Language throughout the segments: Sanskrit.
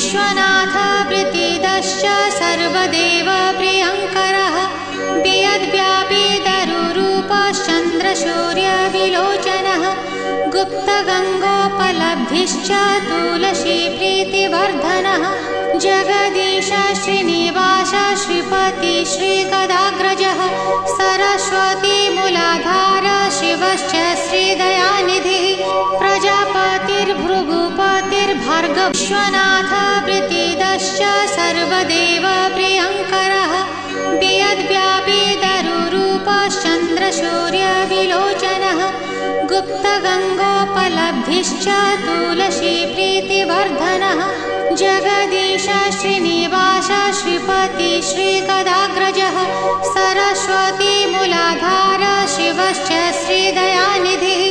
विश्वनाथ प्रीतिदश्च सर्वदेव प्रियङ्करः वियद्व्यापी दरुरूपश्चन्द्रसूर्यविलोचनः गुप्तगङ्गोपलब्धिश्च तुलसी प्रीतिवर्धनः जगदीश श्रीनिवास श्रीपति श्रीगदाग्रजः सरस्वती मूलाधार शिवश्च श्रीदयानिधिः प्रजापतिर्भृगुपतिर्भार्गव विश्वनाथ प्रीतिदश्च सर्वदेव प्रियङ्करः वियद्व्यापी दरुरूपश्चन्द्रसूर्यविलोचनः गुप्तगङ्गोपलब्धिश्च तुलसी प्रीतिवर्धनः जगदीश श्रीनिवास श्रीपति श्रीगदाग्रजः सरस्वती मूलाधार शिवश्च श्रीदयानिधिः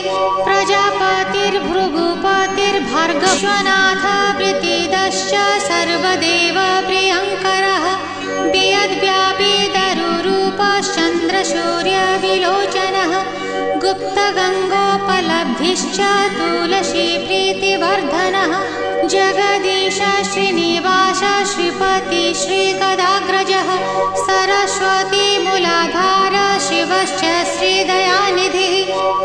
प्रजापतिर्भृगुपतिर्भार्गव विश्वनाथ प्रीतिदश्च सर्वदेव प्रियङ्करः वियद्व्यापी दरुरूपश्चन्द्रसूर्यविलोचनः गुप्तगङ्गोपलब्धिश्च तुलसी प्रीतिवर्धनः जगदीश श्रीनिवास श्रीपति श्रीगदाग्रजः सरस्वती मूलाधार शिवश्च श्रीदयानिधिः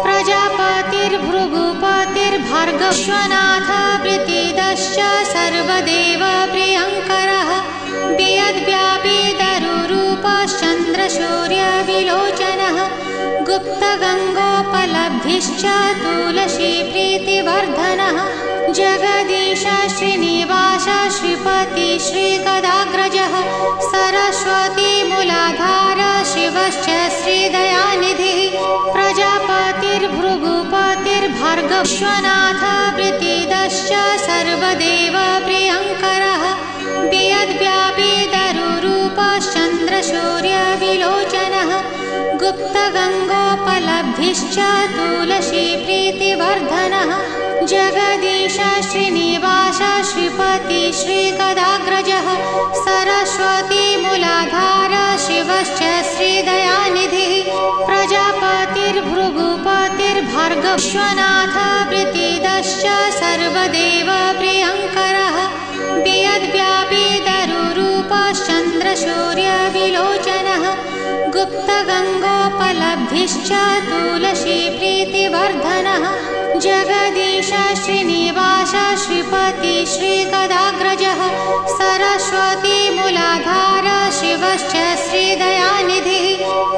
प्रजापतिर्भृगुपतिर्भार्गव विश्वनाथ प्रीतिदश्च सर्वदेव प्रियङ्करः वियद्व्यापी दरुरूपश्चन्द्रसूर्यविलोचनः गुप्तगङ्गोपलब्धिश्च तुलसी प्रीतिवर्धनः जगदीश श्रीनिवास श्रीपति श्रीगदाग्रजः सरस्वती मूलाधार शिवश्च श्रीदयानिधिः प्रजापतिर्भृगुपतिर्भार्गव विश्वनाथ प्रीतिदश्च सर्वदेव प्रियङ्करः वियद्व्यापी दरुरूपश्चन्द्रसूर्यविलोचनः गुप्तगङ्गोपलब्धिश्च तुलसी प्रीतिवर्धनः जगदीश श्रीनिवास श्रीपति श्रीगदाग्रजः सरस्वती मूलाधार शिवश्च श्रीदयानिधिः प्रजापतिर्भृगुपतिर्भार्गव विश्वनाथ प्रीतिदश्च सर्वदेव प्रियङ्करः वियद्व्यापी दरुरूपश्चन्द्रसूर्यविलोचनः गुप्तगङ्गोपलब्धिश्च तुलसी प्रीतिवर्धनः जगदीश श्रीनिवास श्रीपति श्रीगदाग्रजः सरस्वती मूलाधार शिवश्च श्रीदयानिधिः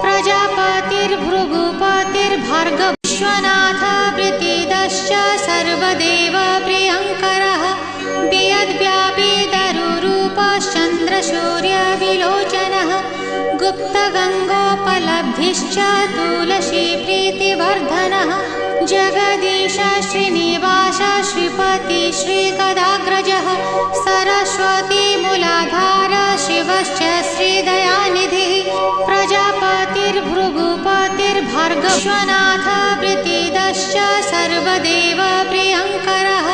प्रजापतिर्भृगुपतिर्भार्गव विश्वनाथ प्रीतिदश्च सर्वदेव प्रियङ्करः वियद्व्यापी दरुरूपश्चन्द्रसूर्यविलोचनः गुप्तगङ्गोपलब्धिश्च तुलसी प्रीतिवर्धनः जगदीश श्रीनिवास श्रीपति श्रीगदाग्रजः सरस्वती मूलाधार शिवश्च श्रीदयानिधिः प्रजापतिर्भृगुपतिर्भार्गव विश्वनाथ प्रीतिदश्च सर्वदेव प्रियङ्करः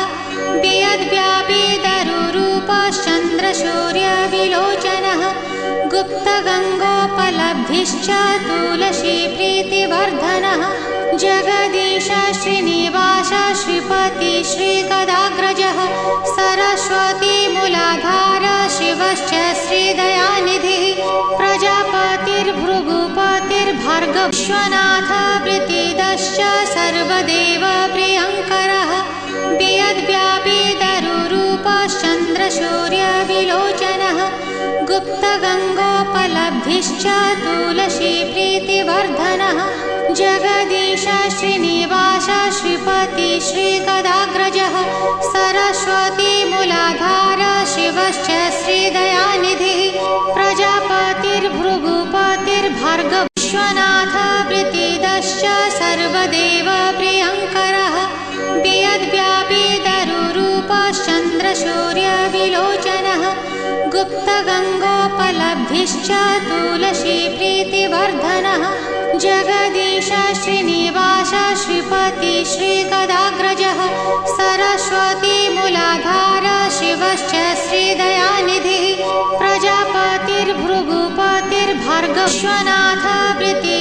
वियद्व्यापी दरुरूपश्चन्द्रसूर्यविलोचनः गुप्तगङ्गोपलब्धिश्च तुलसी प्रीतिवर्धनः जगदीश श्रीनिवास श्रीपति श्रीगदाग्रजः सरस्वती मूलाधार शिवश्च श्रीदयानिधिः प्रजापतिर्भृगुपतिर्भार्गव विश्वनाथ प्रीतिदश्च सर्वदेव प्रियङ्करः वियद्व्यापी दरुरूपश्चन्द्रसूर्यविलोचनः गुप्तगङ्गोपलब्धिश्च तुलसी प्रीतिवर्धनः जगदीश श्रीनिवास श्रीपति श्रीगदाग्रजः सरस्वती मूलाधार शिवश्च श्रीदयानिधिः प्रजापतिर्भृगुपतिर्भार्गव विश्वनाथ प्रीतिदश्च सर्वदेव प्रियङ्करः वियद्व्यापी दरुरूपश्चन्द्रसूर्यविलोचनः गुप्तगङ्गोपलब्धिश्च तुलसी प्रीतिवर्धनः जगदीश श्रीनिवास श्रीपति श्रीगदाग्रजः सरस्वती मूलाधार शिवश्च श्रीदयानिधिः प्रजापतिर्भृगुपतिर्भार्गव विश्वनाथ प्रीति